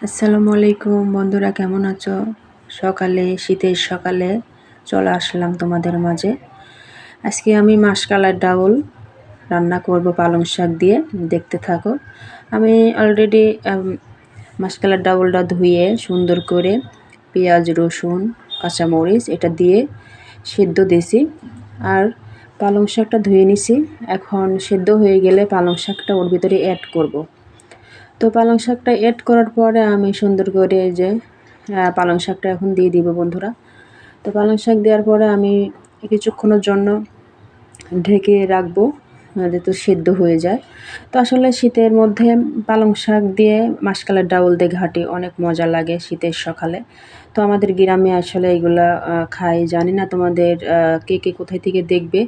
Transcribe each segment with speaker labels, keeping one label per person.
Speaker 1: আসসালামু আলাইকুম বন্ধুরা, কেমন আছো? সকালে শীতের সকালে চলে আসলাম তোমাদের মাঝে। আজকে আমি মাসকলাইর ডাউল রান্না করব পালং শাক দিয়ে, দেখতে থাকো। আমি অলরেডি মাসকলাইর ডাউলটা ধুয়ে সুন্দর করে পেঁয়াজ, রসুন, কাঁচামরিচ এটা দিয়ে সেদ্ধ দিয়েছি। আর পালং শাকটা ধুয়ে নিছি। এখন সেদ্ধ হয়ে গেলে পালং শাকটা ওর ভিতরে অ্যাড করব। তো পালং শাকটা অ্যাড করার পরে আমি সুন্দর করে যে পালং শাকটা এখন দিয়ে দিব বন্ধুরা। তো পালং শাক দেওয়ার পরে আমি কিছুক্ষণের জন্য ঢেকে রাখবো যাতে সেদ্ধ হয়ে যায়। তো আসলে শীতের মধ্যে পালং শাক দিয়ে মাসকলাইর ডাউল দিয়ে ঘাঁটি অনেক মজা লাগে শীতের সকালে। তো আমাদের গ্রামে আসলে এগুলা খাই, জানি না তোমাদের কে কে কোথায় থেকে দেখবে,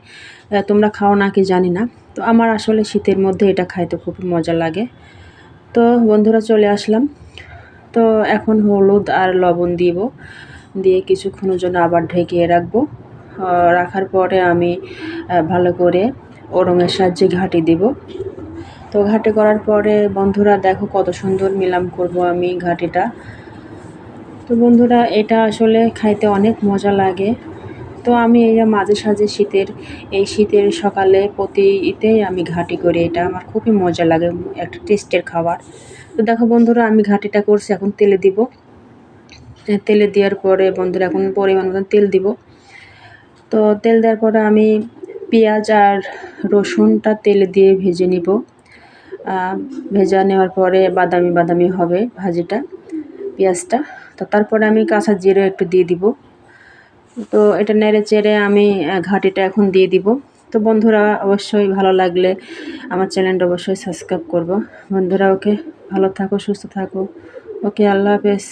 Speaker 1: তোমরা খাও নাকি জানি না। তো আমার আসলে শীতের মধ্যে এটা খাইতে খুব মজা লাগে। তো বন্ধুরা চলে আসলাম। তো এখন হলুদ আর লবণ দিব, দিয়ে কিছুক্ষণের জন্য আবার ঢেকে রাখবো। রাখার পরে আমি ভালো করে ওরঙের সাহায্যে ঘাঁটি দিব। তো ঘাঁটি করার পরে বন্ধুরা দেখো কত সুন্দর মিলাম করব আমি ঘাঁটিটা। তো বন্ধুরা এটা আসলে খাইতে অনেক মজা লাগে। তো আমি এই মাঝে সাঝে শীতের সকালে প্রতি ঈদেই আমি ঘাঁটি করি, এটা আমার খুবই মজা লাগে, একটা টেস্টের খাবার। তো দেখো বন্ধুরা আমি ঘাঁটিটা করছি, এখন তেলে দিব। তেলে দেওয়ার পরে বন্ধুরা এখন পরিমাণ মতন তেল দিব। তো তেল দেওয়ার পরে আমি পেঁয়াজ আর রসুনটা তেলে দিয়ে ভেজে নিব। ভেজা নেওয়ার পরে বাদামি বাদামি হবে ভাজিটা, পেঁয়াজটা। তো তারপরে আমি কাঁচা জিরে একটু দিয়ে দিব। তো এটা নেড়ে চেড়ে আমি ঘাঁটিটা এখন দিয়ে দিব। তো বন্ধুরা অবশ্যই ভালো লাগলে আমার চ্যানেলটা অবশ্যই সাবস্ক্রাইব করবো। বন্ধুরা ওকে, ভালো থাকো, সুস্থ থাকো। ওকে, আল্লাহ হাফেজ।